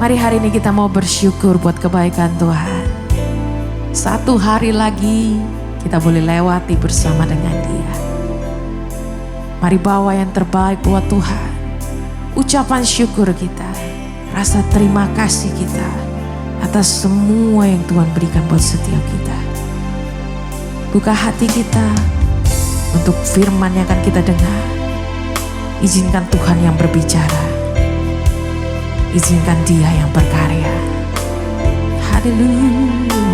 Mari hari ini kita mau bersyukur buat kebaikan Tuhan. Satu hari lagi kita boleh lewati bersama dengan Dia. Mari bawa yang terbaik buat Tuhan. Ucapan syukur kita, rasa terima kasih kita atas semua yang Tuhan berikan buat setiap kita. Buka hati kita untuk firman yang akan kita dengar. Izinkan Tuhan yang berbicara. Izinkan Dia yang berkarya. Haleluya.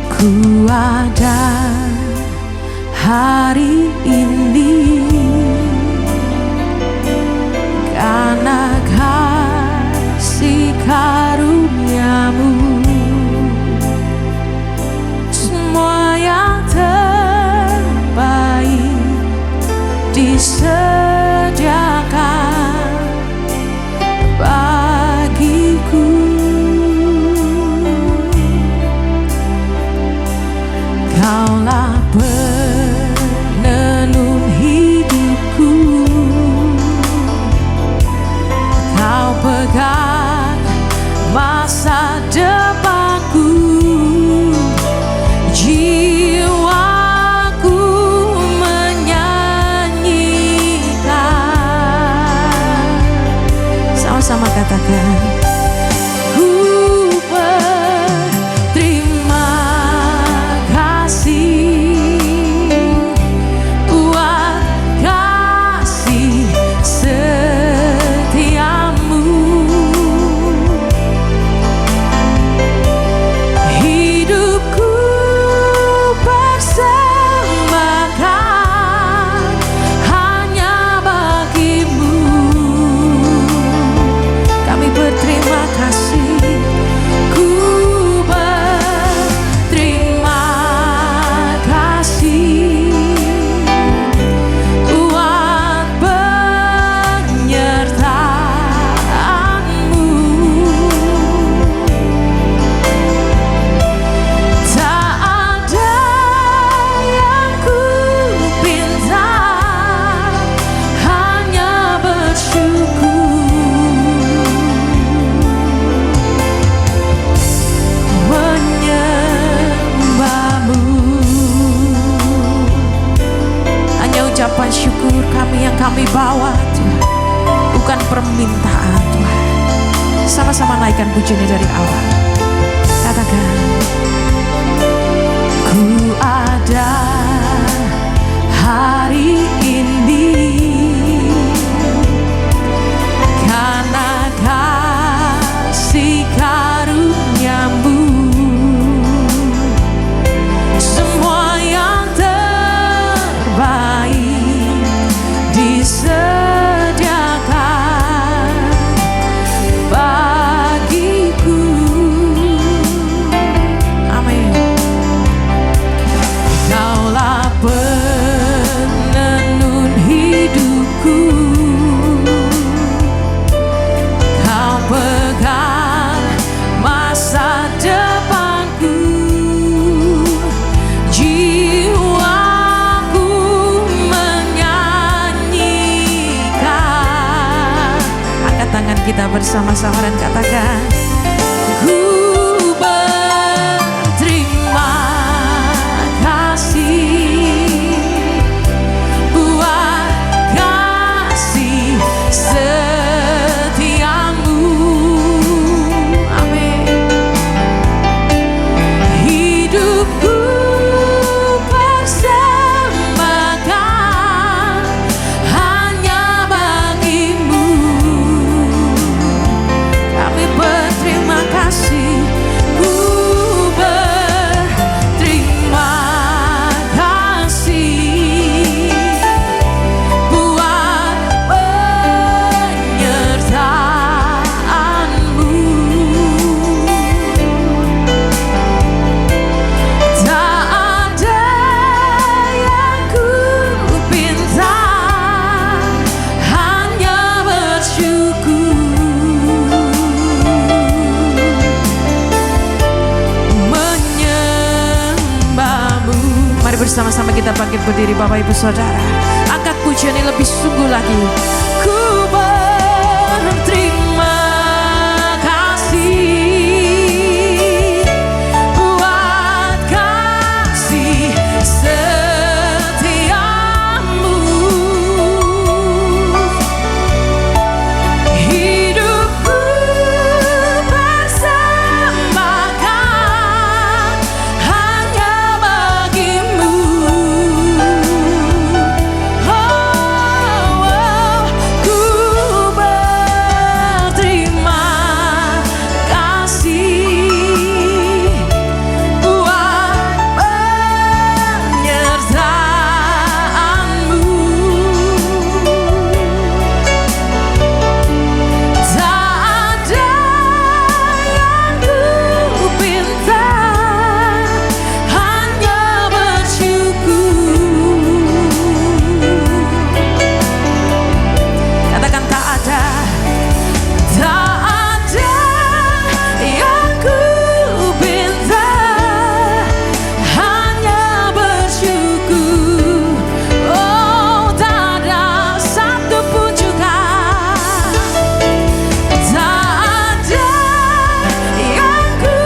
Ku ada hari ini karena kasih karunia-Mu. Semua yang terbaik disediakan bagiku. Kaulah penenun hidupku, Kau pegang masa depanku. Jiwaku menyanyikan. Sama-sama katakan, ku berterima kasih buat kasih setiamu. Hidupku persembahkan hanya bagimu. Kami berterima syukur kami yang kami bawa Tuhan, bukan permintaan Tuhan. Sama-sama naikkan pujiannya dari awal. Katakan, ku ada hari ini karena kasih karuniamu. Semua yang terbaik disediakan bagiku. Amin. Kaulah penenun hidupku, kau pegang masa depanku. Jiwaku menyanyikan. Angkat tangan kita bersama-sama dan katakan, ku berterima kasih buat kasih setiamu. Amin. Hidupku persembahkan hanya bagimu. Kami berterima kasih, ku berterima kasih buat penyertaanmu. Tak ada yang ku pinta, hanya bersyukur menyembahmu. Mari bersama-sama kita bangkit berdiri Bapak Ibu Saudara. Angkat pujian yang lebih sungguh lagi. Ku berterima kasih buat kasih setiamu. Hidupku persembahkan hanya bagimu. Ku berterima kasih buat penyertaanmu. Tak ada yang ku pinta, hanya bersyukur. Katakan, tak ada yang ku pinta, hanya bersyukur. Oh, tak ada satu pun juga. Tak ada yang ku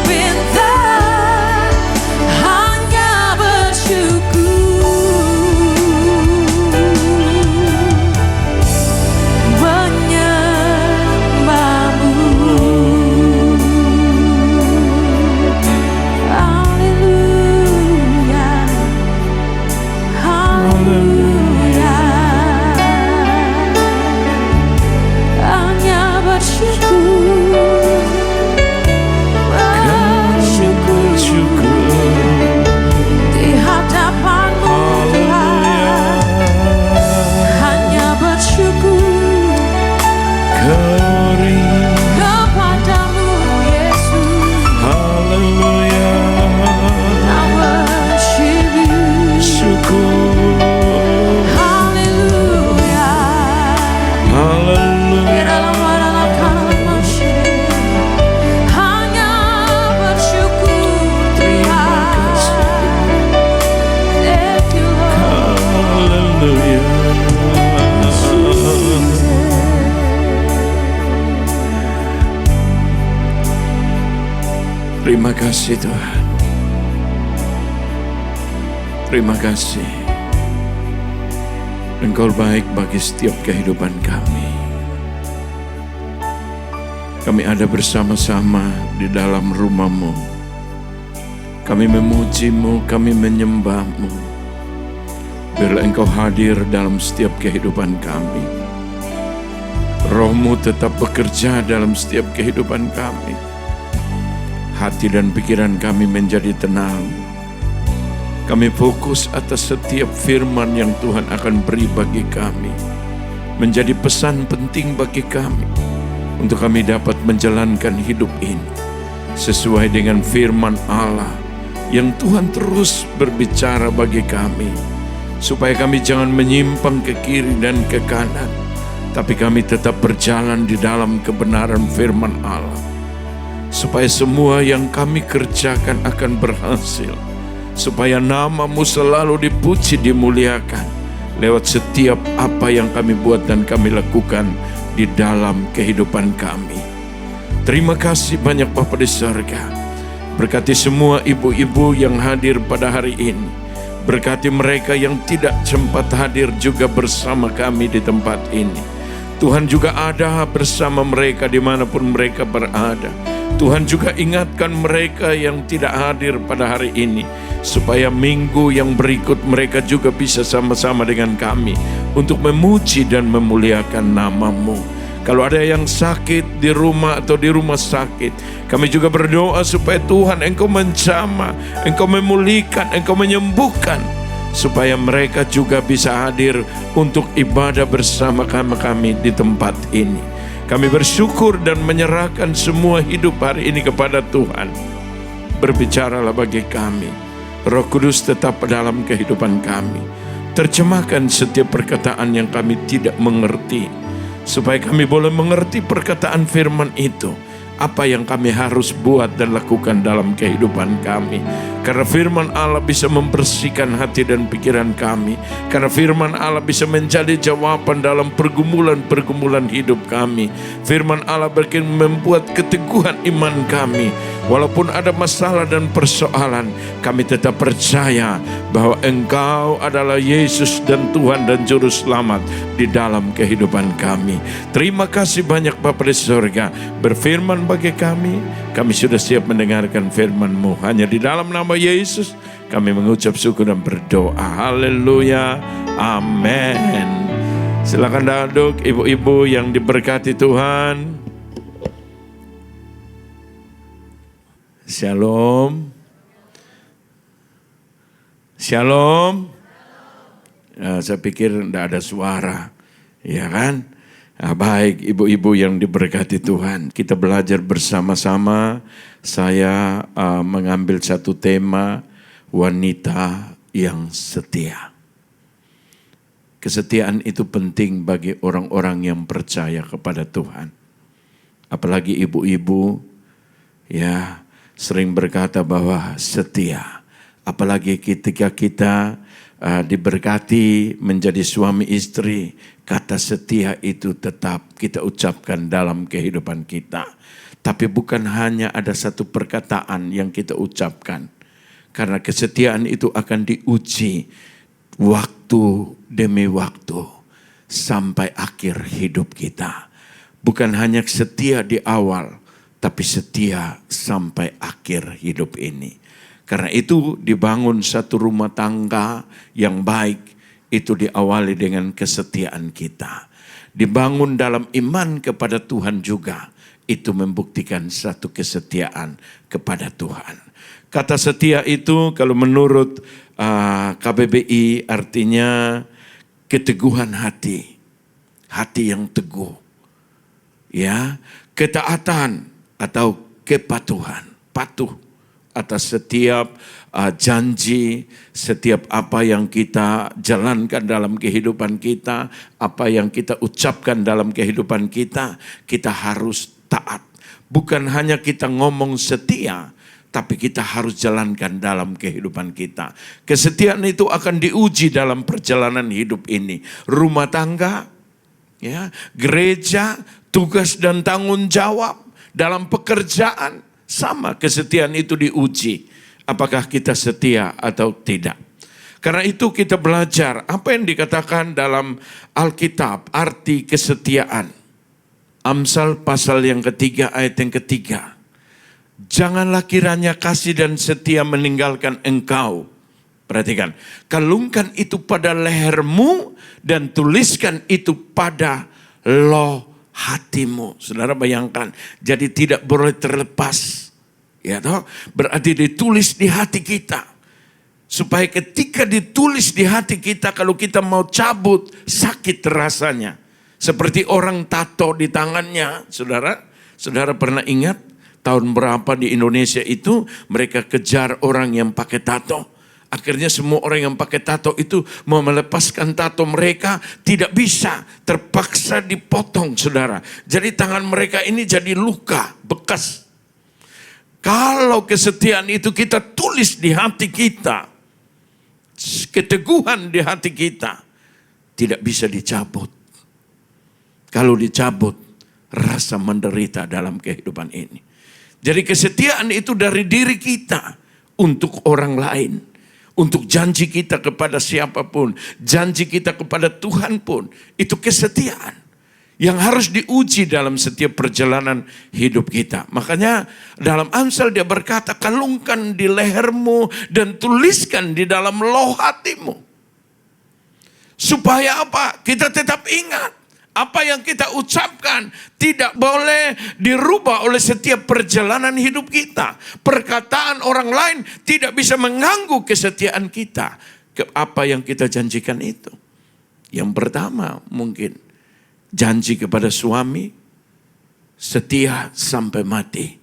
pinta, hanya bersyukur menyembahmu. Haleluya, haleluya. Hanya bersyukur, bersyukur di hadapanmu Tuhan. Hanya bersyukur kepadamu Yesus. I worship you. Haleluya. Hanya bersyukur Tuhan. Thank you Lord. Terima kasih Tuhan. Terima kasih. Engkau baik bagi setiap kehidupan kami. Kami ada bersama-sama di dalam rumah-Mu. Kami memuji-Mu, kami menyembah-Mu. Biarlah Engkau hadir dalam setiap kehidupan kami. Roh-Mu tetap bekerja dalam setiap kehidupan kami. Hati dan pikiran kami menjadi tenang. Kami fokus atas setiap firman yang Tuhan akan beri bagi kami. Menjadi pesan penting bagi kami. Untuk kami dapat menjalankan hidup ini. Sesuai dengan firman Allah. Yang Tuhan terus berbicara bagi kami. Supaya kami jangan menyimpang ke kiri dan ke kanan. Tapi kami tetap berjalan di dalam kebenaran firman Allah. Supaya semua yang kami kerjakan akan berhasil. Supaya nama-Mu selalu dipuji, dimuliakan lewat setiap apa yang kami buat dan kami lakukan di dalam kehidupan kami. Terima kasih banyak Bapa di surga. Berkati semua ibu-ibu yang hadir pada hari ini. Berkati mereka yang tidak sempat hadir juga bersama kami di tempat ini. Tuhan juga ada bersama mereka dimanapun mereka berada. Tuhan juga ingatkan mereka yang tidak hadir pada hari ini. Supaya minggu yang berikut mereka juga bisa sama-sama dengan kami untuk memuji dan memuliakan nama-Mu. Kalau ada yang sakit di rumah atau di rumah sakit, kami juga berdoa supaya Tuhan Engkau menjamah, Engkau memulihkan, Engkau menyembuhkan. Supaya mereka juga bisa hadir untuk ibadah bersama kami di tempat ini. Kami bersyukur dan menyerahkan semua hidup hari ini kepada Tuhan. Berbicaralah bagi kami. Roh Kudus tetap dalam kehidupan kami. Terjemahkan setiap perkataan yang kami tidak mengerti. Supaya kami boleh mengerti perkataan firman itu. Apa yang kami harus buat dan lakukan dalam kehidupan kami. Karena firman Allah bisa membersihkan hati dan pikiran kami. Karena firman Allah bisa menjadi jawaban dalam pergumulan-pergumulan hidup kami. Firman Allah berkin membuat keteguhan iman kami. Walaupun ada masalah dan persoalan, kami tetap percaya bahwa Engkau adalah Yesus dan Tuhan dan Juru Selamat di dalam kehidupan kami. Terima kasih banyak Bapa di surga. Berfirman bagi kami sudah siap mendengarkan firman-Mu. Hanya di dalam nama Yesus kami mengucap syukur dan berdoa. Haleluya. Amin. Silakan duduk ibu-ibu yang diberkati Tuhan. Shalom. Shalom. Saya pikir tidak ada suara. Ya kan? Nah, baik ibu-ibu yang diberkati Tuhan. Kita belajar bersama-sama. Saya mengambil satu tema. Wanita yang setia. Kesetiaan itu penting bagi orang-orang yang percaya kepada Tuhan. Apalagi ibu-ibu. Ya, sering berkata bahwa setia. Apalagi ketika kita diberkati menjadi suami istri. Kata setia itu tetap kita ucapkan dalam kehidupan kita. Tapi bukan hanya ada satu perkataan yang kita ucapkan. Karena kesetiaan itu akan diuji waktu demi waktu. Sampai akhir hidup kita. Bukan hanya setia di awal. Tapi setia sampai akhir hidup ini. Karena itu dibangun satu rumah tangga yang baik. Itu diawali dengan kesetiaan kita. Dibangun dalam iman kepada Tuhan juga. Itu membuktikan satu kesetiaan kepada Tuhan. Kata setia itu kalau menurut KBBI artinya keteguhan hati. Hati yang teguh. Ya, ketaatan. Atau kepatuhan, patuh atas setiap janji, setiap apa yang kita jalankan dalam kehidupan kita, apa yang kita ucapkan dalam kehidupan kita, kita harus taat. Bukan hanya kita ngomong setia, tapi kita harus jalankan dalam kehidupan kita. Kesetiaan itu akan diuji dalam perjalanan hidup ini. Rumah tangga, ya, gereja, tugas dan tanggung jawab. Dalam pekerjaan sama kesetiaan itu diuji. Apakah kita setia atau tidak. Karena itu kita belajar apa yang dikatakan dalam Alkitab, arti kesetiaan. Amsal pasal yang ketiga ayat yang ketiga. Janganlah kiranya kasih dan setia meninggalkan engkau. Perhatikan, kalungkan itu pada lehermu dan tuliskan itu pada loh hatimu. Saudara bayangkan, jadi tidak boleh terlepas. Ya toh? Berarti ditulis di hati kita. Supaya ketika ditulis di hati kita, kalau kita mau cabut, sakit rasanya. Seperti orang tato di tangannya, saudara. Saudara pernah ingat tahun berapa di Indonesia itu mereka kejar orang yang pakai tato. Akhirnya semua orang yang pakai tato itu mau melepaskan tato mereka, tidak bisa, terpaksa dipotong, saudara. Jadi tangan mereka ini jadi luka, bekas. Kalau kesetiaan itu kita tulis di hati kita, keteguhan di hati kita tidak bisa dicabut. Kalau dicabut, rasa menderita dalam kehidupan ini. Jadi kesetiaan itu dari diri kita untuk orang lain. Untuk janji kita kepada siapapun, janji kita kepada Tuhan pun, itu kesetiaan yang harus diuji dalam setiap perjalanan hidup kita. Makanya dalam Amsal dia berkata, kalungkan di lehermu dan tuliskan di dalam loh hatimu. Supaya apa? Kita tetap ingat. Apa yang kita ucapkan tidak boleh dirubah oleh setiap perjalanan hidup kita. Perkataan orang lain tidak bisa mengganggu kesetiaan kita. Apa yang kita janjikan itu. Yang pertama mungkin janji kepada suami, setia sampai mati.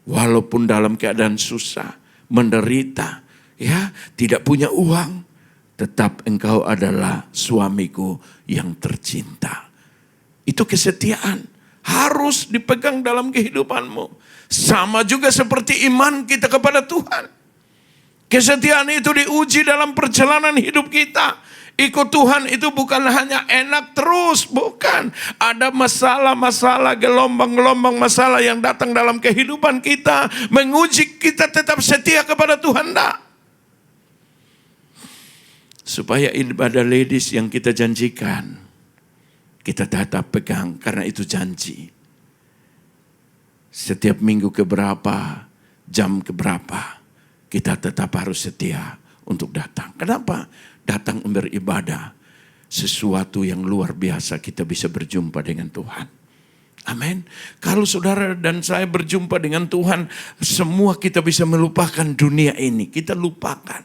Walaupun dalam keadaan susah, menderita, ya, tidak punya uang, tetap engkau adalah suamiku yang tercinta. Itu kesetiaan. Harus dipegang dalam kehidupanmu. Sama juga seperti iman kita kepada Tuhan. Kesetiaan itu diuji dalam perjalanan hidup kita. Ikut Tuhan itu bukan hanya enak terus, bukan. Ada masalah-masalah, gelombang-gelombang masalah yang datang dalam kehidupan kita. Menguji kita tetap setia kepada Tuhan, enggak? Supaya ibadah ladies yang kita janjikan, kita tetap pegang karena itu janji. Setiap minggu keberapa, jam keberapa, kita tetap harus setia untuk datang. Kenapa? Datang beribadah, sesuatu yang luar biasa kita bisa berjumpa dengan Tuhan. Amin. Kalau saudara dan saya berjumpa dengan Tuhan, semua kita bisa melupakan dunia ini. Kita lupakan.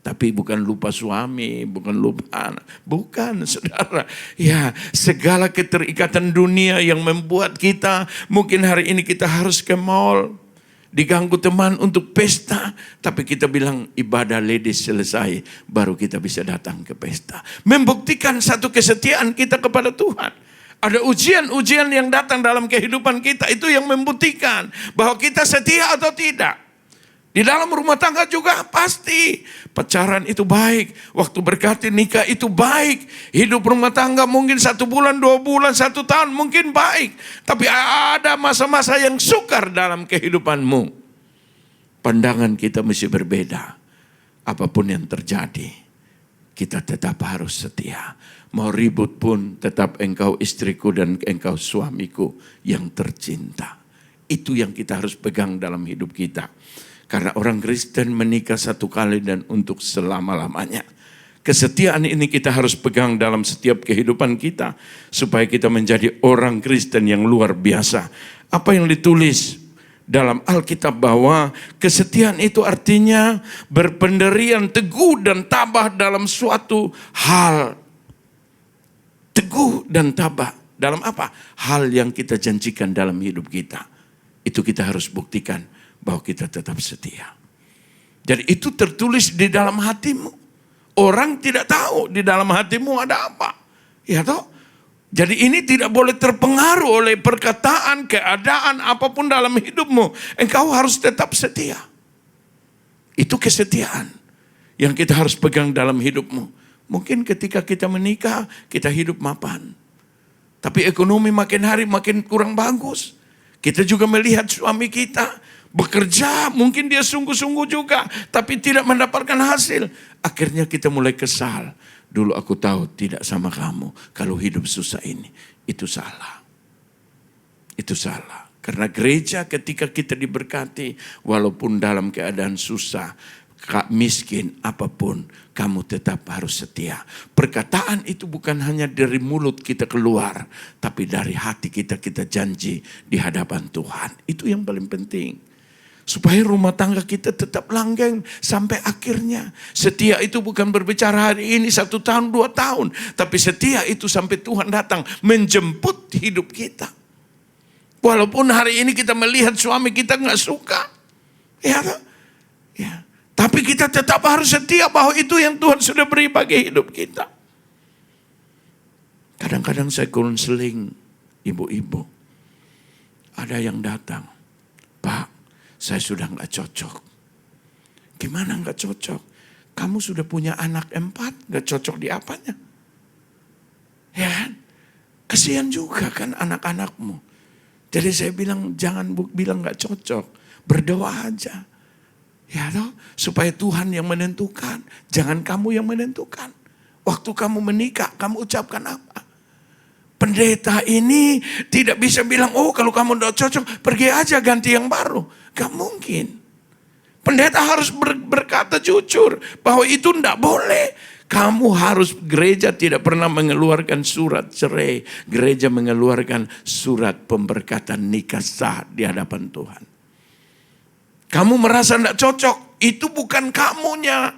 Tapi bukan lupa suami, bukan lupa anak. Bukan, saudara. Ya, segala keterikatan dunia yang membuat kita, mungkin hari ini kita harus ke mall, diganggu teman untuk pesta, tapi kita bilang ibadah ladies selesai, baru kita bisa datang ke pesta. Membuktikan satu kesetiaan kita kepada Tuhan. Ada ujian-ujian yang datang dalam kehidupan kita, itu yang membuktikan bahwa kita setia atau tidak. Di dalam rumah tangga juga pasti pacaran itu baik, waktu berkati nikah itu baik, hidup rumah tangga mungkin 1 bulan, 2 bulan, 1 tahun mungkin baik. Tapi ada masa-masa yang sukar dalam kehidupanmu. Pandangan kita mesti berbeda. Apapun yang terjadi, kita tetap harus setia. Mau ribut pun tetap engkau istriku dan engkau suamiku yang tercinta. Itu yang kita harus pegang dalam hidup kita. Karena orang Kristen menikah 1 kali dan untuk selama-lamanya. Kesetiaan ini kita harus pegang dalam setiap kehidupan kita. Supaya kita menjadi orang Kristen yang luar biasa. Apa yang ditulis dalam Alkitab bahwa kesetiaan itu artinya berpendirian teguh dan tabah dalam suatu hal. Teguh dan tabah. Dalam apa? Hal yang kita janjikan dalam hidup kita. Itu kita harus buktikan bahwa kita tetap setia. Jadi itu tertulis di dalam hatimu. Orang tidak tahu di dalam hatimu ada apa. Ya toh? Jadi ini tidak boleh terpengaruh oleh perkataan, keadaan, apapun dalam hidupmu. Engkau harus tetap setia. Itu kesetiaan yang kita harus pegang dalam hidupmu. Mungkin ketika kita menikah, kita hidup mapan. Tapi ekonomi makin hari makin kurang bagus. Kita juga melihat suami kita Bekerja, mungkin dia sungguh-sungguh juga, tapi tidak mendapatkan hasil. Akhirnya kita mulai kesal. Dulu aku tahu tidak sama kamu, kalau hidup susah ini. Itu salah. Itu salah. Karena gereja ketika kita diberkati, walaupun dalam keadaan susah, miskin, apapun, kamu tetap harus setia. Perkataan itu bukan hanya dari mulut kita keluar, tapi dari hati kita janji di hadapan Tuhan. Itu yang paling penting. Supaya rumah tangga kita tetap langgeng sampai akhirnya. Setia itu bukan berbicara hari ini 1 tahun, 2 tahun. Tapi setia itu sampai Tuhan datang menjemput hidup kita. Walaupun hari ini kita melihat suami kita gak suka. Ya, tapi kita tetap harus setia bahwa itu yang Tuhan sudah beri bagi hidup kita. Kadang-kadang saya konseling ibu-ibu. Ada yang datang, Pak, saya sudah gak cocok. Gimana gak cocok? Kamu sudah punya anak 4, gak cocok di apanya? Ya kan? Kasihan juga kan anak-anakmu. Jadi saya bilang jangan bilang gak cocok. Berdoa aja. Ya toh, supaya Tuhan yang menentukan. Jangan kamu yang menentukan. Waktu kamu menikah, kamu ucapkan apa? Pendeta ini tidak bisa bilang, oh kalau kamu tidak cocok, pergi aja ganti yang baru. Gak mungkin. Pendeta harus berkata jujur bahwa itu tidak boleh. Kamu harus, gereja tidak pernah mengeluarkan surat cerai. Gereja mengeluarkan surat pemberkatan nikah sah di hadapan Tuhan. Kamu merasa tidak cocok, itu bukan kamunya.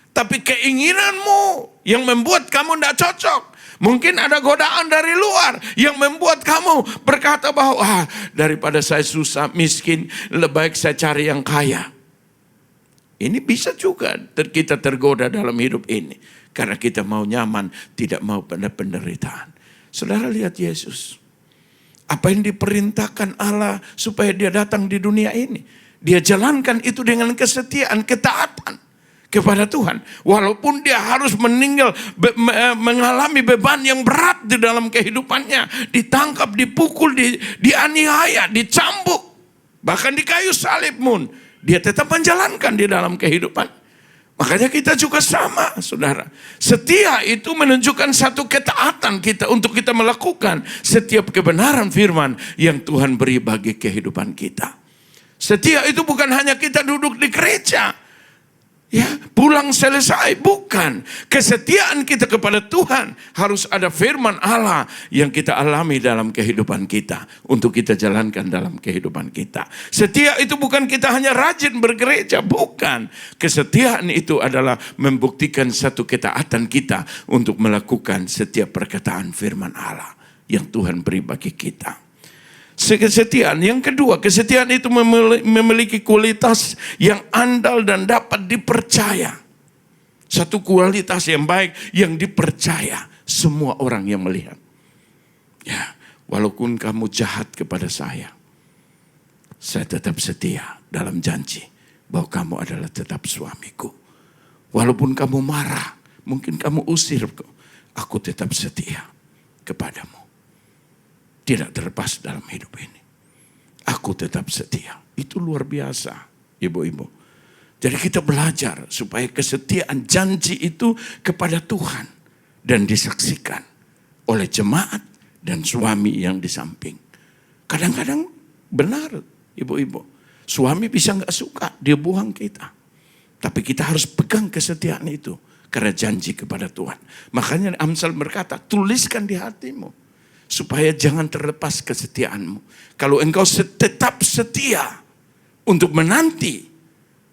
Tapi keinginanmu yang membuat kamu tidak cocok. Mungkin ada godaan dari luar yang membuat kamu berkata bahwa daripada saya susah, miskin, lebih baik saya cari yang kaya. Ini bisa juga kita tergoda dalam hidup ini. Karena kita mau nyaman, tidak mau pada penderitaan. Saudara lihat Yesus. Apa yang diperintahkan Allah supaya dia datang di dunia ini. Dia jalankan itu dengan kesetiaan, ketaatan kepada Tuhan. Walaupun dia harus meninggal, mengalami beban yang berat di dalam kehidupannya. Ditangkap, dipukul, dianiaya, dicambuk. Bahkan di kayu salib pun. Dia tetap menjalankan di dalam kehidupan. Makanya kita juga sama, saudara. Setia itu menunjukkan satu ketaatan kita untuk kita melakukan setiap kebenaran firman yang Tuhan beri bagi kehidupan kita. Setia itu bukan hanya kita duduk di gereja. Ya, pulang selesai, bukan. Kesetiaan kita kepada Tuhan harus ada firman Allah yang kita alami dalam kehidupan kita untuk kita jalankan dalam kehidupan kita. Setia itu bukan kita hanya rajin bergereja, bukan. Kesetiaan itu adalah membuktikan satu ketaatan kita untuk melakukan setiap perkataan firman Allah yang Tuhan beri bagi kita. Kesetiaan. Yang kedua, kesetiaan itu memiliki kualitas yang andal dan dapat dipercaya. Satu kualitas yang baik yang dipercaya semua orang yang melihat. Ya, walaupun kamu jahat kepada saya tetap setia dalam janji bahwa kamu adalah tetap suamiku. Walaupun kamu marah, mungkin kamu usir, aku tetap setia kepadamu. Tidak terlepas dalam hidup ini. Aku tetap setia. Itu luar biasa, ibu-ibu. Jadi kita belajar supaya kesetiaan janji itu kepada Tuhan. Dan disaksikan oleh jemaat dan suami yang di samping. Kadang-kadang benar, ibu-ibu. Suami bisa gak suka, dia buang kita. Tapi kita harus pegang kesetiaan itu. Karena janji kepada Tuhan. Makanya Amsal berkata, tuliskan di hatimu. Supaya jangan terlepas kesetiaanmu. Kalau engkau tetap setia untuk menanti.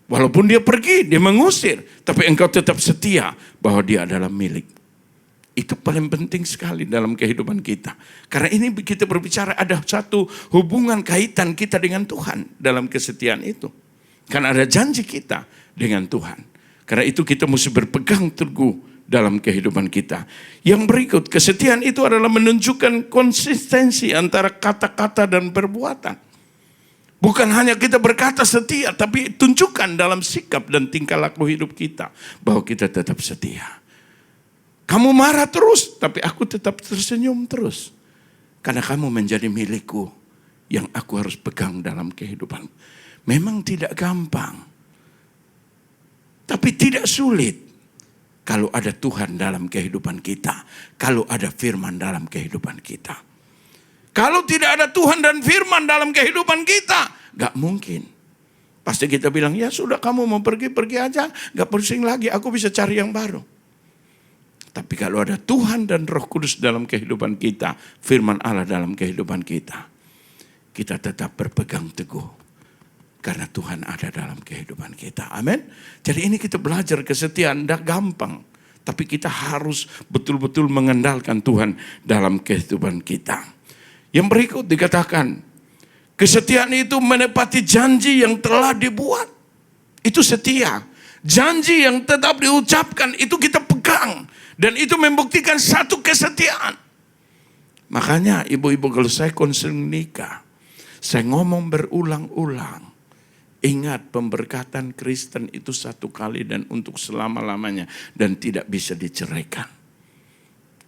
Walaupun dia pergi, dia mengusir. Tapi engkau tetap setia bahwa dia adalah milik. Itu paling penting sekali dalam kehidupan kita. Karena ini kita berbicara ada satu hubungan kaitan kita dengan Tuhan dalam kesetiaan itu. Karena ada janji kita dengan Tuhan. Karena itu kita mesti berpegang teguh dalam kehidupan kita. Yang berikut, kesetiaan itu adalah menunjukkan konsistensi antara kata-kata dan perbuatan. Bukan hanya kita berkata setia, tapi tunjukkan dalam sikap dan tingkah laku hidup kita bahwa kita tetap setia. Kamu marah terus, tapi aku tetap tersenyum terus. Karena kamu menjadi milikku yang aku harus pegang dalam kehidupan. Memang tidak gampang. Tapi tidak sulit kalau ada Tuhan dalam kehidupan kita. Kalau ada firman dalam kehidupan kita. Kalau tidak ada Tuhan dan firman dalam kehidupan kita, gak mungkin. Pasti kita bilang, ya sudah kamu mau pergi aja. Gak pusing lagi, aku bisa cari yang baru. Tapi kalau ada Tuhan dan Roh Kudus dalam kehidupan kita, firman Allah dalam kehidupan kita, kita tetap berpegang teguh. Karena Tuhan ada dalam kehidupan kita. Amin. Jadi ini kita belajar kesetiaan. Tidak gampang. Tapi kita harus betul-betul mengandalkan Tuhan dalam kehidupan kita. Yang berikut dikatakan, kesetiaan itu menepati janji yang telah dibuat. Itu setia. Janji yang tetap diucapkan itu kita pegang. Dan itu membuktikan satu kesetiaan. Makanya ibu-ibu kalau saya konseling nikah, saya ngomong berulang-ulang. Ingat, pemberkatan Kristen itu satu kali dan untuk selama-lamanya. Dan tidak bisa diceraikan.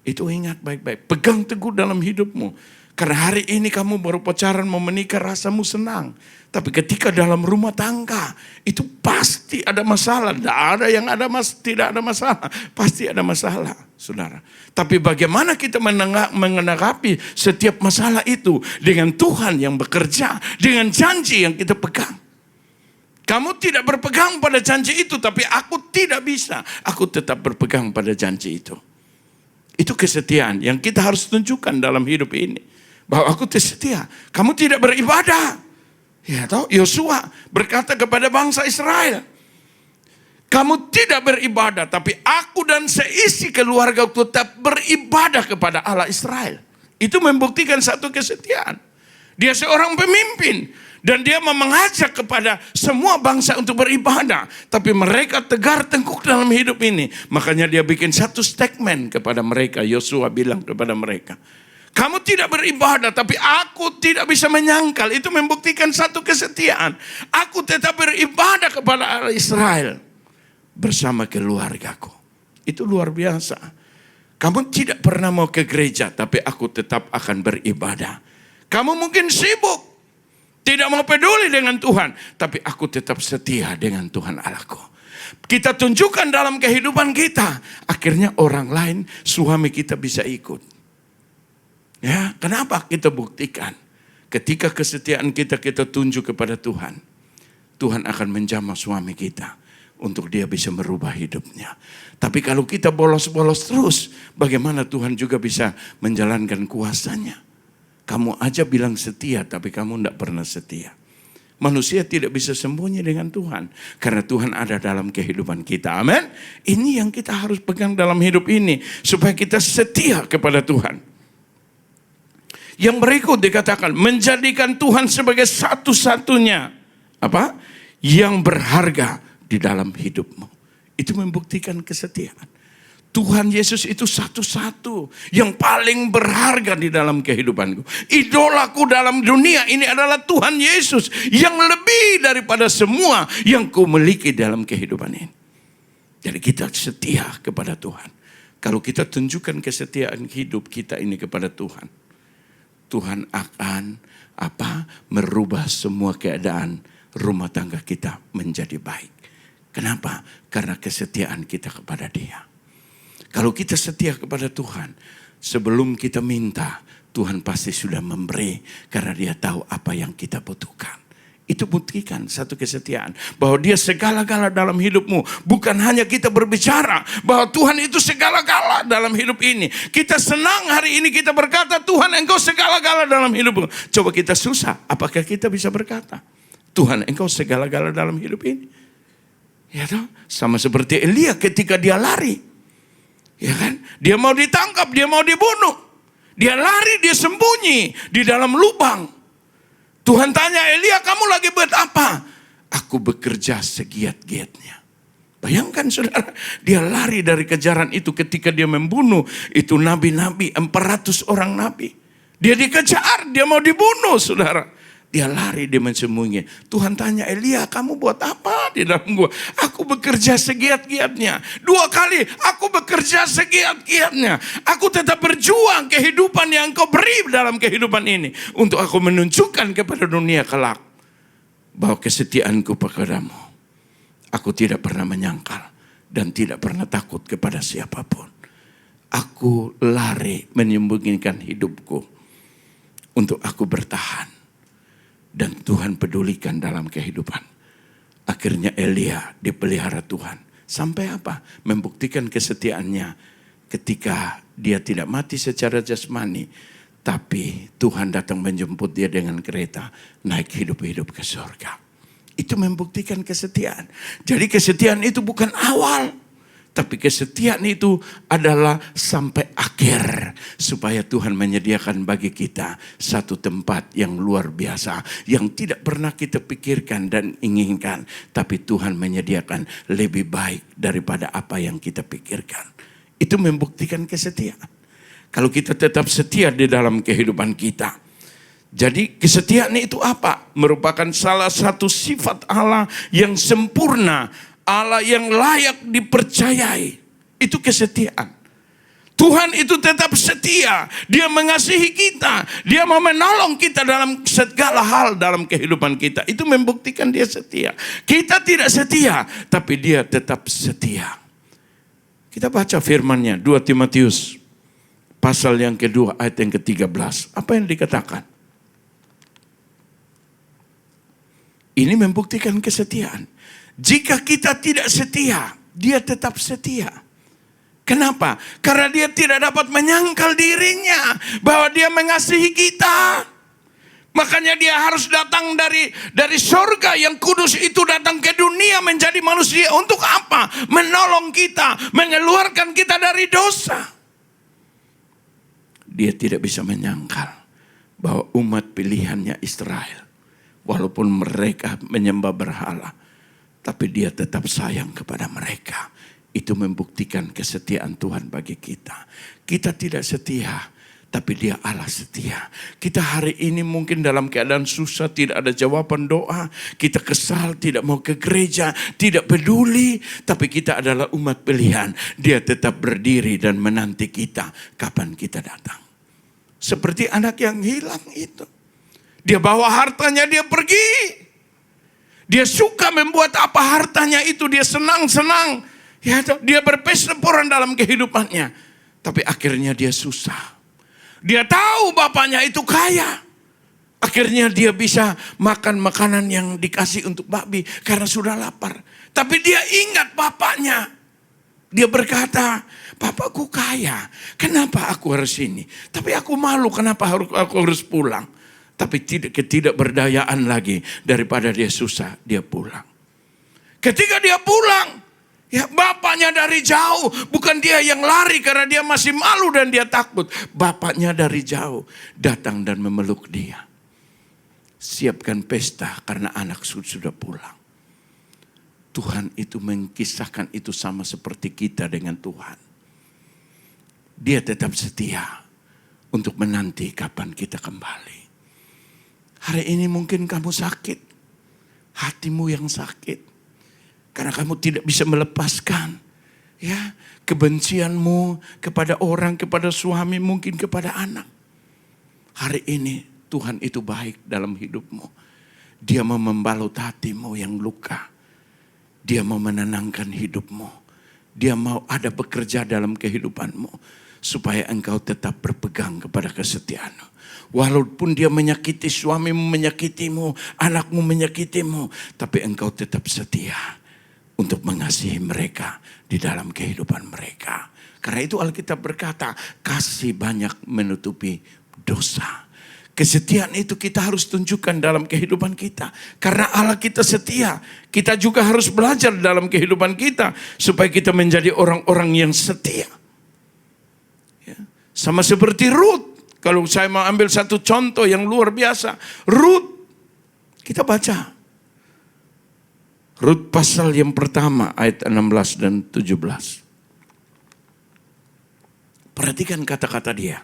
Itu ingat baik-baik. Pegang teguh dalam hidupmu. Karena hari ini kamu baru pacaran mau menikah, rasamu senang. Tapi ketika dalam rumah tangga, itu pasti ada masalah. Tidak ada yang tidak ada masalah. Pasti ada masalah, saudara. Tapi bagaimana kita menanggapi setiap masalah itu dengan Tuhan yang bekerja, dengan janji yang kita pegang. Kamu tidak berpegang pada janji itu, tapi aku tidak bisa. Aku tetap berpegang pada janji itu. Itu kesetiaan yang kita harus tunjukkan dalam hidup ini. Bahwa aku setia. Kamu tidak beribadah. Ya tahu, Yosua berkata kepada bangsa Israel, kamu tidak beribadah, tapi aku dan seisi keluarga tetap beribadah kepada Allah Israel. Itu membuktikan satu kesetiaan. Dia seorang pemimpin. Dan dia mengajak kepada semua bangsa untuk beribadah. Tapi mereka tegar tengkuk dalam hidup ini. Makanya dia bikin satu statement kepada mereka. Yosua bilang kepada mereka, kamu tidak beribadah, tapi aku tidak bisa menyangkal. Itu membuktikan satu kesetiaan. Aku tetap beribadah kepada Allah Israel bersama keluargaku. Itu luar biasa. Kamu tidak pernah mau ke gereja, tapi aku tetap akan beribadah. Kamu mungkin sibuk, tidak mau peduli dengan Tuhan, tapi aku tetap setia dengan Tuhan Allahku. Kita tunjukkan dalam kehidupan kita, akhirnya orang lain, suami kita bisa ikut. Ya, kenapa kita buktikan? Ketika kesetiaan kita tunjuk kepada Tuhan, Tuhan akan menjamah suami kita untuk dia bisa merubah hidupnya. Tapi kalau kita bolos-bolos terus, bagaimana Tuhan juga bisa menjalankan kuasanya? Kamu aja bilang setia, tapi kamu tidak pernah setia. Manusia tidak bisa sembunyi dengan Tuhan. Karena Tuhan ada dalam kehidupan kita. Amin. Ini yang kita harus pegang dalam hidup ini. Supaya kita setia kepada Tuhan. Yang berikut dikatakan, menjadikan Tuhan sebagai satu-satunya yang berharga di dalam hidupmu. Itu membuktikan kesetiaan. Tuhan Yesus itu satu-satu yang paling berharga di dalam kehidupanku. Idolaku dalam dunia ini adalah Tuhan Yesus yang lebih daripada semua yang ku miliki dalam kehidupan ini. Jadi kita setia kepada Tuhan. Kalau kita tunjukkan kesetiaan hidup kita ini kepada Tuhan, Tuhan akan merubah semua keadaan rumah tangga kita menjadi baik. Kenapa? Karena kesetiaan kita kepada Dia. Kalau kita setia kepada Tuhan, sebelum kita minta, Tuhan pasti sudah memberi karena Dia tahu apa yang kita butuhkan. Itu buktikan satu kesetiaan. Bahwa Dia segala-gala dalam hidupmu. Bukan hanya kita berbicara bahwa Tuhan itu segala-gala dalam hidup ini. Kita senang hari ini kita berkata, Tuhan Engkau segala-gala dalam hidupmu. Coba kita susah, apakah kita bisa berkata, Tuhan Engkau segala-gala dalam hidup ini? Ya toh? Sama seperti Elia ketika dia lari. Ya kan? Dia mau ditangkap, dia mau dibunuh. Dia lari, dia sembunyi di dalam lubang. Tuhan tanya, Elia kamu lagi buat apa? Aku bekerja segiat-giatnya. Bayangkan saudara, dia lari dari kejaran itu ketika dia membunuh itu nabi-nabi, 400 orang nabi. Dia dikejar, dia mau dibunuh saudara. Dia lari, dia mensembunyi. Tuhan tanya, Elia kamu buat apa di dalam gua? Aku bekerja segiat-giatnya. 2 kali, aku bekerja segiat-giatnya. Aku tetap berjuang kehidupan yang Engkau beri dalam kehidupan ini. Untuk aku menunjukkan kepada dunia kelak. bahwa kesetiaanku kepadamu, aku tidak pernah menyangkal dan tidak pernah takut kepada siapapun. Aku lari menyembunyikan hidupku untuk aku bertahan. Dan Tuhan pedulikan dalam kehidupan. Akhirnya Elia dipelihara Tuhan. Sampai apa? Membuktikan kesetiaannya ketika dia tidak mati secara jasmani. Tapi Tuhan datang menjemput dia dengan kereta. Naik hidup-hidup ke surga. Itu membuktikan kesetiaan. Jadi kesetiaan itu bukan awal. Tapi kesetiaan itu adalah sampai akhir. Supaya Tuhan menyediakan bagi kita satu tempat yang luar biasa. Yang tidak pernah kita pikirkan dan inginkan. Tapi Tuhan menyediakan lebih baik daripada apa yang kita pikirkan. Itu membuktikan kesetiaan. Kalau kita tetap setia di dalam kehidupan kita. Jadi kesetiaan itu apa? Merupakan salah satu sifat Allah yang sempurna. Allah yang layak dipercayai. Itu kesetiaan. Tuhan itu tetap setia. Dia mengasihi kita. Dia mau menolong kita dalam segala hal dalam kehidupan kita. Itu membuktikan dia setia. Kita tidak setia, tapi dia tetap setia. Kita baca firman-Nya 2 Timotius pasal yang kedua ayat yang ke-13. Apa yang dikatakan? Ini membuktikan kesetiaan. Jika kita tidak setia, dia tetap setia. Kenapa? Karena dia tidak dapat menyangkal dirinya bahwa dia mengasihi kita. Makanya dia harus datang dari sorga yang kudus itu datang ke dunia menjadi manusia. Untuk apa? Menolong kita, mengeluarkan kita dari dosa. Dia tidak bisa menyangkal bahwa umat pilihannya Israel, walaupun mereka menyembah berhala, tapi dia tetap sayang kepada mereka. Itu membuktikan kesetiaan Tuhan bagi kita. Kita tidak setia, tapi dia Allah setia. Kita hari ini mungkin dalam keadaan susah, tidak ada jawaban doa. Kita kesal, tidak mau ke gereja, tidak peduli. Tapi kita adalah umat pilihan. Dia tetap berdiri dan menanti kita kapan kita datang. Seperti anak yang hilang itu. Dia bawa hartanya, dia pergi. Dia suka membuat apa hartanya itu. Dia senang-senang. Ya, dia berpesta-poran dalam kehidupannya. Tapi akhirnya dia susah. Dia tahu bapaknya itu kaya. Akhirnya dia bisa makan makanan yang dikasih untuk babi. Karena sudah lapar. Tapi dia ingat bapaknya. Dia berkata, bapakku kaya. Kenapa aku harus ini? Tapi aku malu kenapa aku harus pulang. Tapi ketidakberdayaan lagi. Daripada dia susah, dia pulang. Ketika dia pulang, ya bapaknya dari jauh. Bukan dia yang lari karena dia masih malu dan dia takut. Bapaknya dari jauh datang dan memeluk dia. Siapkan pesta karena anak sudah pulang. Tuhan itu mengkisahkan itu sama seperti kita dengan Tuhan. Dia tetap setia untuk menanti kapan kita kembali. Hari ini mungkin kamu sakit. Hatimu yang sakit. Karena kamu tidak bisa melepaskan. Ya, kebencianmu kepada orang, kepada suami, mungkin kepada anak. Hari ini Tuhan itu baik dalam hidupmu. Dia mau membalut hatimu yang luka. Dia mau menenangkan hidupmu. Dia mau ada bekerja dalam kehidupanmu. Supaya engkau tetap berpegang kepada kesetiaanmu. Walaupun dia menyakiti suamimu, menyakitimu, anakmu menyakitimu. Tapi engkau tetap setia untuk mengasihi mereka di dalam kehidupan mereka. Karena itu Alkitab berkata, kasih banyak menutupi dosa. Kesetiaan itu kita harus tunjukkan dalam kehidupan kita. Karena Allah kita setia. Kita juga harus belajar dalam kehidupan kita. Supaya kita menjadi orang-orang yang setia. Ya. Sama seperti Ruth. Kalau saya mau ambil satu contoh yang luar biasa. Ruth. Kita baca. Ruth pasal yang pertama ayat 16 dan 17. Perhatikan kata-kata dia.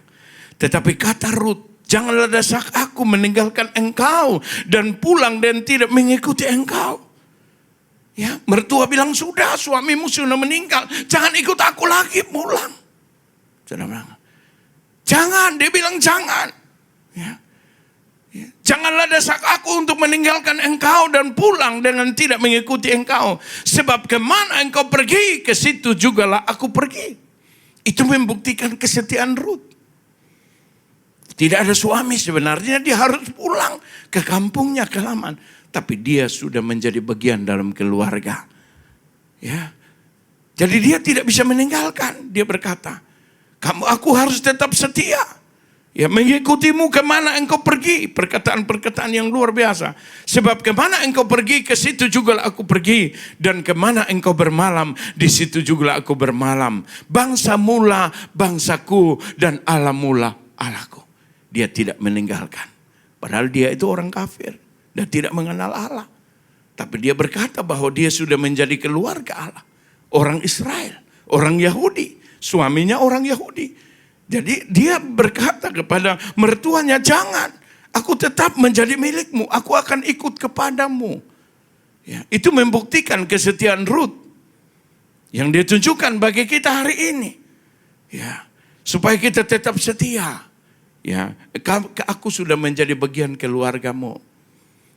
Tetapi kata Ruth, janganlah desak aku meninggalkan engkau dan pulang dan tidak mengikuti engkau. Ya, mertua bilang sudah, suamimu sudah meninggal, jangan ikut aku lagi pulang. Saudara bilang, jangan, dia bilang jangan. Ya. Ya. Janganlah desak aku untuk meninggalkan engkau dan pulang dengan tidak mengikuti engkau. Sebab kemana engkau pergi, ke situ jugalah aku pergi. Itu membuktikan kesetiaan Rut. Tidak ada suami sebenarnya, dia harus pulang ke kampungnya, ke halaman. Tapi dia sudah menjadi bagian dalam keluarga. Ya. Jadi dia tidak bisa meninggalkan. Dia berkata, aku harus tetap setia. Ya, mengikutimu kemana engkau pergi. Perkataan-perkataan yang luar biasa. Sebab kemana engkau pergi, ke situ juga aku pergi. Dan kemana engkau bermalam, di situ juga aku bermalam. Bangsa mula bangsaku, dan Allah mula Allahku. Dia tidak meninggalkan. Padahal dia itu orang kafir dan tidak mengenal Allah. Tapi dia berkata bahwa dia sudah menjadi keluarga Allah. Orang Israel, orang Yahudi. Suaminya orang Yahudi. Jadi dia berkata kepada mertuanya, jangan, aku tetap menjadi milikmu, aku akan ikut kepadamu. Ya, itu membuktikan kesetiaan Rut yang ditunjukkan bagi kita hari ini. Ya, supaya kita tetap setia. Ya, aku sudah menjadi bagian keluargamu.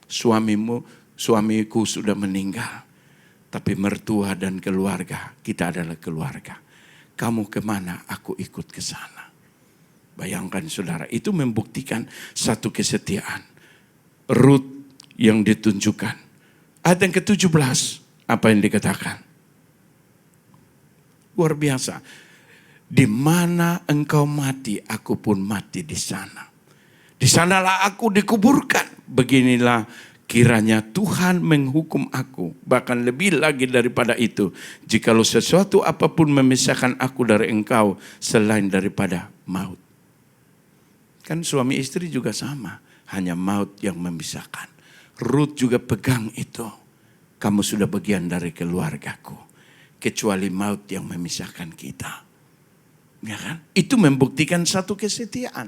Suamiku sudah meninggal. Tapi mertua dan keluarga, kita adalah keluarga. Kamu kemana, aku ikut ke sana. Bayangkan saudara, itu membuktikan satu kesetiaan. Rut yang ditunjukkan. Ayat yang ke-17, apa yang dikatakan? Luar biasa. Di mana engkau mati, aku pun mati di sana. Di sanalah aku dikuburkan. Beginilah kiranya Tuhan menghukum aku, bahkan lebih lagi daripada itu, jikalau sesuatu apapun memisahkan aku dari engkau selain daripada maut. Kan suami istri juga sama, hanya maut yang memisahkan. Rut juga pegang itu. Kamu sudah bagian dari keluargaku, kecuali maut yang memisahkan kita. Ya kan? Itu membuktikan satu kesetiaan.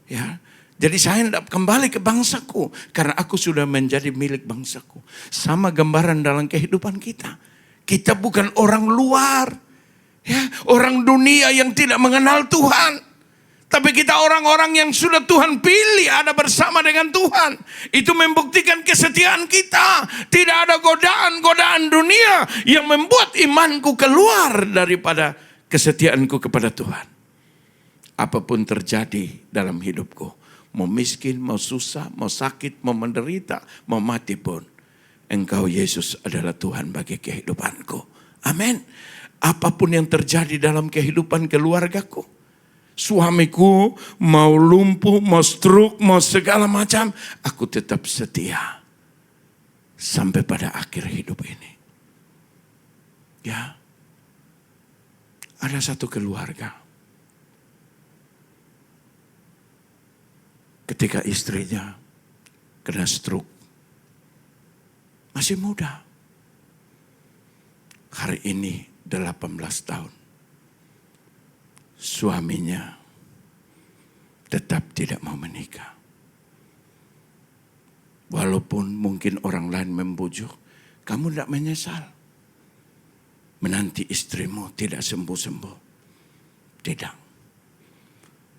Ya. Jadi saya hendak kembali ke bangsaku, karena aku sudah menjadi milik bangsaku. Sama gambaran dalam kehidupan kita. Kita bukan orang luar, ya, orang dunia yang tidak mengenal Tuhan. Tapi kita orang-orang yang sudah Tuhan pilih, ada bersama dengan Tuhan. Itu membuktikan kesetiaan kita. Tidak ada godaan-godaan dunia yang membuat imanku keluar daripada kesetiaanku kepada Tuhan. Apapun terjadi dalam hidupku, mau miskin, mau susah, mau sakit, mau menderita, mau mati pun, Engkau Yesus adalah Tuhan bagi kehidupanku. Amin. Apapun yang terjadi dalam kehidupan keluargaku, suamiku mau lumpuh, mau stroke, mau segala macam, aku tetap setia sampai pada akhir hidup ini. Ya, ada satu keluarga, ketika istrinya kena stroke, masih muda, hari ini 18 tahun. Suaminya tetap tidak mau menikah. Walaupun mungkin orang lain membujuk, kamu tidak menyesal menanti istrimu tidak sembuh-sembuh. Tidak.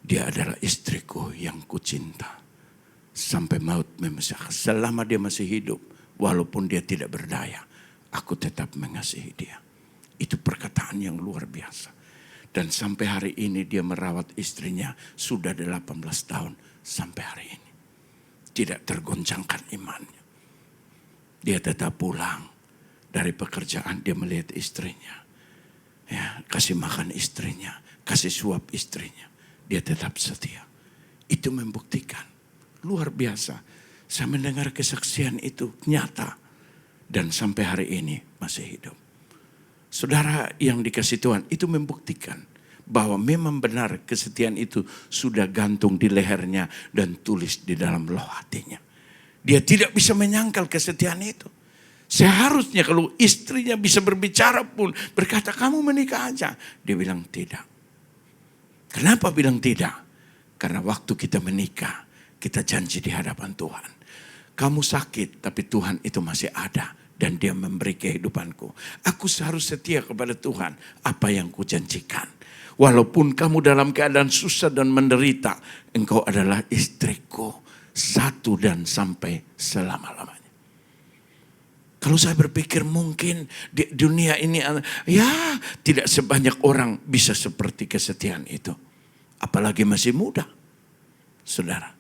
Dia adalah istriku yang kucinta. Sampai maut memisahkan. Selama dia masih hidup, walaupun dia tidak berdaya, aku tetap mengasihi dia. Itu perkataan yang luar biasa. Dan sampai hari ini dia merawat istrinya sudah 18 tahun sampai hari ini. Tidak tergoncangkan imannya. Dia tetap pulang dari pekerjaan, dia melihat istrinya. Ya, kasih makan istrinya, kasih suap istrinya. Dia tetap setia. Itu membuktikan luar biasa. Saya mendengar kesaksian itu nyata. Dan sampai hari ini masih hidup. Saudara yang dikasih Tuhan, itu membuktikan bahwa memang benar kesetiaan itu sudah gantung di lehernya dan tulis di dalam loh hatinya. Dia tidak bisa menyangkal kesetiaan itu. Seharusnya kalau istrinya bisa berbicara pun, berkata kamu menikah aja. Dia bilang tidak. Kenapa bilang tidak? Karena waktu kita menikah, kita janji di hadapan Tuhan. Kamu sakit, tapi Tuhan itu masih ada. Dan dia memberi kehidupanku. Aku harus setia kepada Tuhan. Apa yang kujanjikan. Walaupun kamu dalam keadaan susah dan menderita. Engkau adalah istriku. satu dan sampai selama-lamanya. Kalau saya berpikir mungkin di dunia ini, ya tidak sebanyak orang bisa seperti kesetiaan itu. Apalagi masih muda, saudara.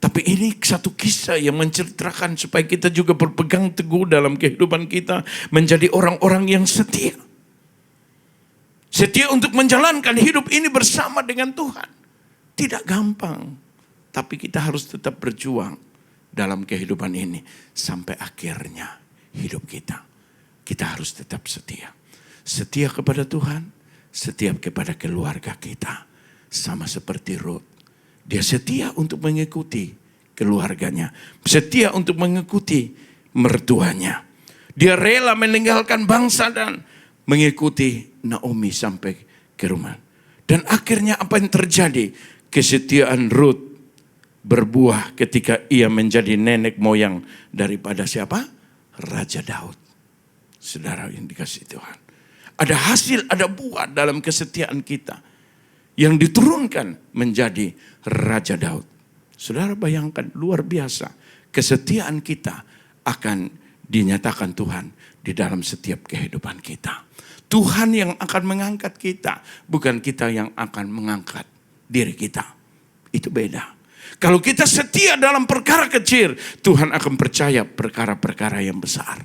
Tapi ini satu kisah yang menceritakan supaya kita juga berpegang teguh dalam kehidupan kita. Menjadi orang-orang yang setia. Setia untuk menjalankan hidup ini bersama dengan Tuhan. Tidak gampang. Tapi kita harus tetap berjuang dalam kehidupan ini. Sampai akhirnya hidup kita. Kita harus tetap setia. Setia kepada Tuhan. Setia kepada keluarga kita. Sama seperti Ruth. Dia setia untuk mengikuti keluarganya. Setia untuk mengikuti mertuanya. Dia rela meninggalkan bangsa dan mengikuti Naomi sampai ke rumah. Dan akhirnya apa yang terjadi? Kesetiaan Ruth berbuah ketika ia menjadi nenek moyang daripada siapa? Raja Daud. Saudara yang dikasihi Tuhan. Ada hasil, ada buah dalam kesetiaan kita. Yang diturunkan menjadi Raja Daud. Saudara bayangkan luar biasa. Kesetiaan kita akan dinyatakan Tuhan di dalam setiap kehidupan kita. Tuhan yang akan mengangkat kita. Bukan kita yang akan mengangkat diri kita. Itu beda. Kalau kita setia dalam perkara kecil, Tuhan akan percaya perkara-perkara yang besar.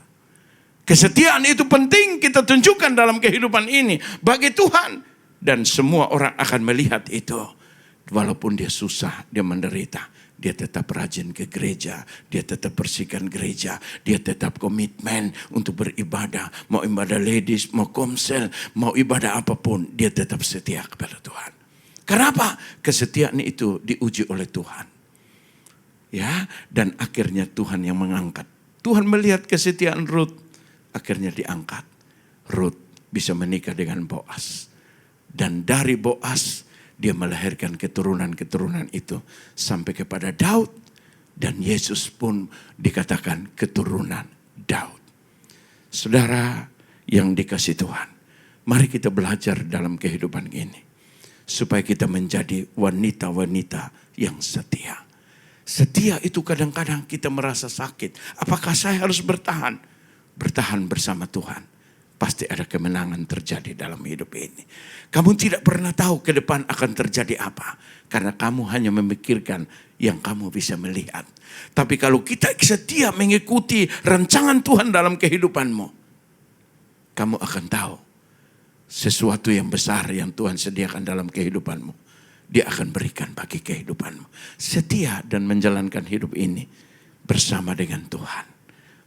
Kesetiaan itu penting kita tunjukkan dalam kehidupan ini. Bagi Tuhan. Dan semua orang akan melihat itu. Walaupun dia susah, dia menderita. Dia tetap rajin ke gereja. Dia tetap bersihkan gereja. Dia tetap komitmen untuk beribadah. Mau ibadah ladies, mau komsel, mau ibadah apapun. Dia tetap setia kepada Tuhan. Kenapa? Kesetiaan itu diuji oleh Tuhan. Ya, dan akhirnya Tuhan yang mengangkat. Tuhan melihat kesetiaan Ruth. Akhirnya diangkat. Ruth bisa menikah dengan Boaz. Dan dari Boaz dia melahirkan keturunan-keturunan itu sampai kepada Daud. Dan Yesus pun dikatakan keturunan Daud. Saudara yang dikasihi Tuhan. Mari kita belajar dalam kehidupan ini. Supaya kita menjadi wanita-wanita yang setia. Setia itu kadang-kadang kita merasa sakit. Apakah saya harus bertahan? Bertahan bersama Tuhan. Pasti ada kemenangan terjadi dalam hidup ini. Kamu tidak pernah tahu ke depan akan terjadi apa. Karena kamu hanya memikirkan yang kamu bisa melihat. Tapi kalau kita setia mengikuti rancangan Tuhan dalam kehidupanmu. Kamu akan tahu sesuatu yang besar yang Tuhan sediakan dalam kehidupanmu. Dia akan berikan bagi kehidupanmu. Setia dan menjalankan hidup ini bersama dengan Tuhan.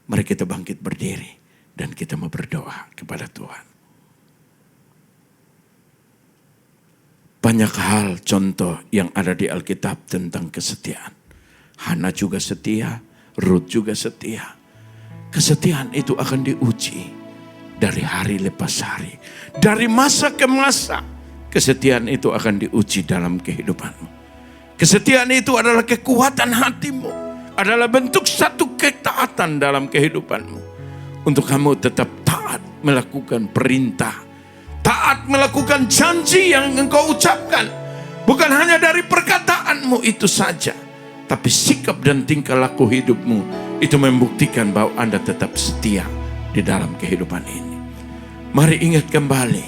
Mari kita bangkit berdiri. Dan kita mau berdoa kepada Tuhan. Banyak hal contoh yang ada di Alkitab tentang kesetiaan. Hana juga setia, Ruth juga setia. Kesetiaan itu akan diuji dari hari lepas hari. Dari masa ke masa, kesetiaan itu akan diuji dalam kehidupanmu. Kesetiaan itu adalah kekuatan hatimu. Adalah bentuk satu ketaatan dalam kehidupanmu. Untuk kamu tetap taat melakukan perintah. Taat melakukan janji yang engkau ucapkan. Bukan hanya dari perkataanmu itu saja. Tapi sikap dan tingkah laku hidupmu. Itu membuktikan bahwa Anda tetap setia di dalam kehidupan ini. Mari ingat kembali.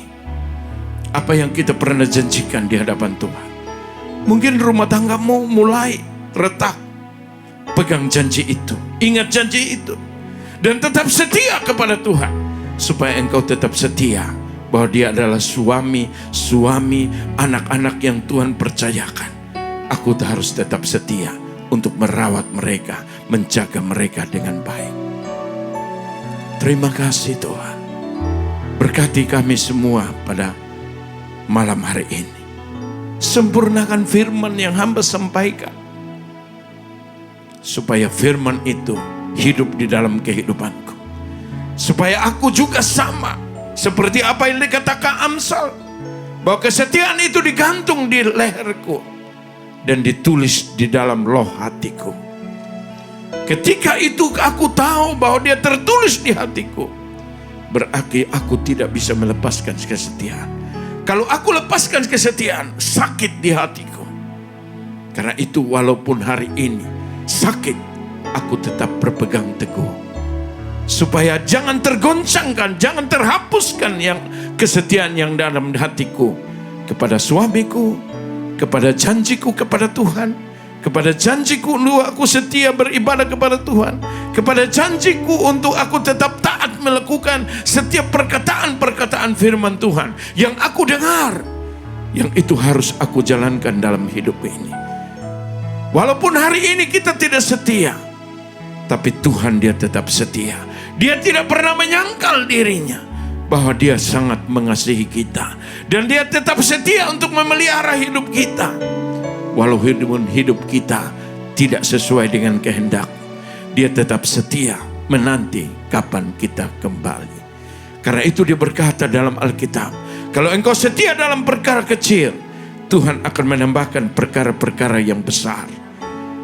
Apa yang kita pernah janjikan di hadapan Tuhan. Mungkin rumah tanggamu mulai retak. Pegang janji itu. Ingat janji itu. Dan tetap setia kepada Tuhan. Supaya engkau tetap setia. Bahwa dia adalah suami, anak-anak yang Tuhan percayakan. Aku harus tetap setia. Untuk merawat mereka. Menjaga mereka dengan baik. Terima kasih Tuhan. Berkati kami semua pada malam hari ini. Sempurnakan firman yang hamba sampaikan. Supaya firman itu hidup di dalam kehidupanku. Supaya aku juga sama. Seperti apa yang dikatakan Amsal. Bahwa kesetiaan itu digantung di leherku. Dan ditulis di dalam loh hatiku. Ketika itu aku tahu bahwa dia tertulis di hatiku. Berarti aku tidak bisa melepaskan kesetiaan. Kalau aku lepaskan kesetiaan, sakit di hatiku. Karena itu walaupun hari ini sakit, aku tetap berpegang teguh. Supaya jangan tergoncangkan, jangan terhapuskan yang kesetiaan yang dalam hatiku kepada suamiku, kepada janjiku kepada Tuhan, kepada janjiku untuk aku setia beribadah kepada Tuhan, kepada janjiku untuk aku tetap taat melakukan setiap perkataan-perkataan firman Tuhan yang aku dengar, yang itu harus aku jalankan dalam hidup ini. Walaupun hari ini kita tidak setia, tapi Tuhan dia tetap setia. Dia tidak pernah menyangkal dirinya bahwa dia sangat mengasihi kita, dan dia tetap setia untuk memelihara hidup kita. Walau hidup kita tidak sesuai dengan kehendak, dia tetap setia menanti kapan kita kembali. Karena itu dia berkata dalam Alkitab, kalau engkau setia dalam perkara kecil, Tuhan akan menambahkan perkara-perkara yang besar.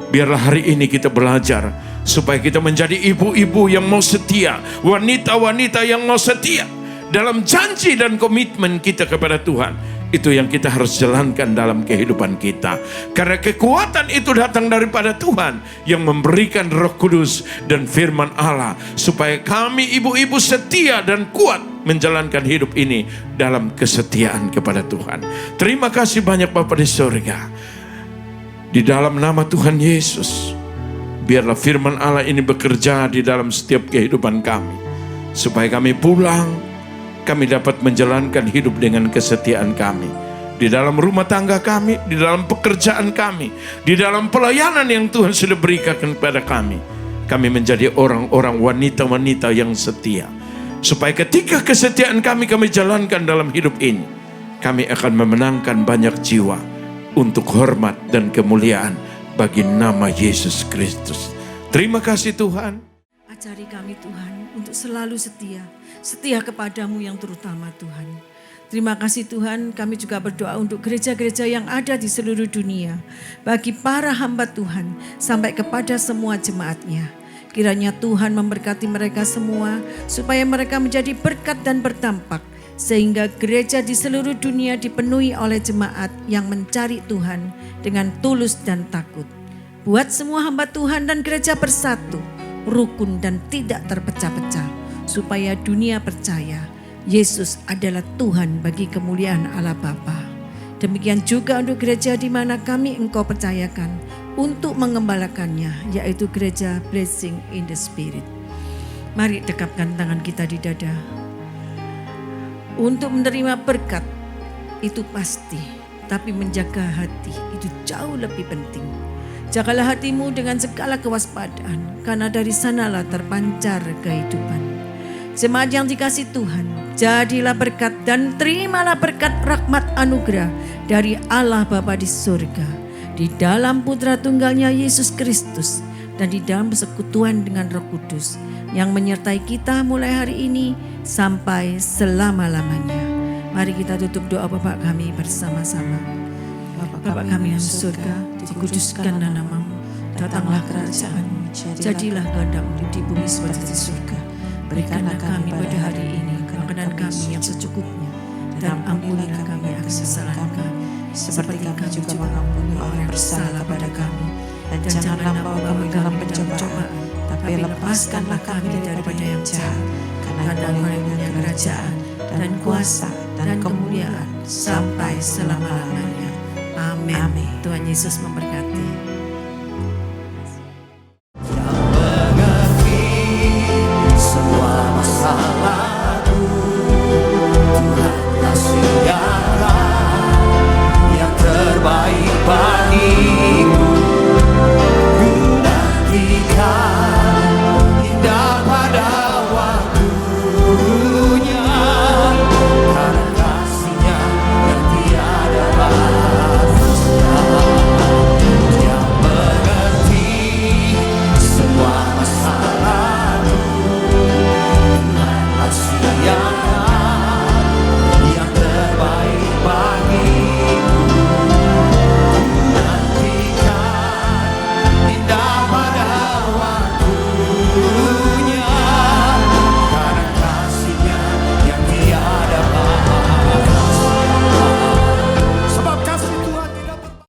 Biarlah hari ini kita belajar supaya kita menjadi ibu-ibu yang mau setia, wanita-wanita yang mau setia dalam janji dan komitmen kita kepada Tuhan. Itu yang kita harus jalankan dalam kehidupan kita. Karena kekuatan itu datang daripada Tuhan yang memberikan Roh Kudus dan firman Allah, supaya kami ibu-ibu setia dan kuat menjalankan hidup ini dalam kesetiaan kepada Tuhan. Terima kasih banyak Bapa di surga. Di dalam nama Tuhan Yesus, biarlah firman Allah ini bekerja di dalam setiap kehidupan kami, supaya kami pulang, kami dapat menjalankan hidup dengan kesetiaan kami. Di dalam rumah tangga kami, di dalam pekerjaan kami, di dalam pelayanan yang Tuhan sudah berikan kepada kami. Kami menjadi orang-orang wanita-wanita yang setia. Supaya ketika kesetiaan kami jalankan dalam hidup ini, kami akan memenangkan banyak jiwa untuk hormat dan kemuliaan bagi nama Yesus Kristus. Terima kasih Tuhan. Ajari kami Tuhan untuk selalu setia. Setia kepadamu yang terutama Tuhan. Terima kasih Tuhan, kami juga berdoa untuk gereja-gereja yang ada di seluruh dunia. Bagi para hamba Tuhan sampai kepada semua jemaatnya. Kiranya Tuhan memberkati mereka semua supaya mereka menjadi berkat dan berdampak. Sehingga gereja di seluruh dunia dipenuhi oleh jemaat yang mencari Tuhan dengan tulus dan takut. Buat semua hamba Tuhan dan gereja bersatu, rukun dan tidak terpecah-pecah. Supaya dunia percaya Yesus adalah Tuhan bagi kemuliaan Allah Bapa. Demikian juga untuk gereja di mana kami Engkau percayakan untuk mengembalakannya, yaitu gereja Blessing in the Spirit. Mari dekapkan tangan kita di dada. Untuk menerima berkat itu pasti, tapi menjaga hati itu jauh lebih penting. Jagalah hatimu dengan segala kewaspadaan, karena dari sanalah terpancar kehidupan. Jemaat yang dikasih Tuhan, jadilah berkat dan terimalah berkat rahmat anugerah dari Allah Bapa di surga, di dalam Putra Tunggalnya Yesus Kristus, dan di dalam persekutuan dengan Roh Kudus yang menyertai kita mulai hari ini sampai selama-lamanya. Mari kita tutup doa Bapa kami bersama-sama. Bapa kami yang di surga, dikuduskanlah namamu, datanglah kerajaan-Mu, jadilah kehendak-Mu di bumi seperti di surga. Berikanlah kami pada hari ini makanan kami yang secukupnya, dan ampunilah kami akan kesalahan kami, seperti kami juga mengampuni orang yang bersalah pada kami. Dan janganlah bawa kami dalam pencobaan, tapi lepaskanlah kami daripada yang jahat. Karena Engkau punya kerajaan dan kuasa dan kemuliaan sampai selama-lamanya. Amin. Tuhan Yesus memberkati.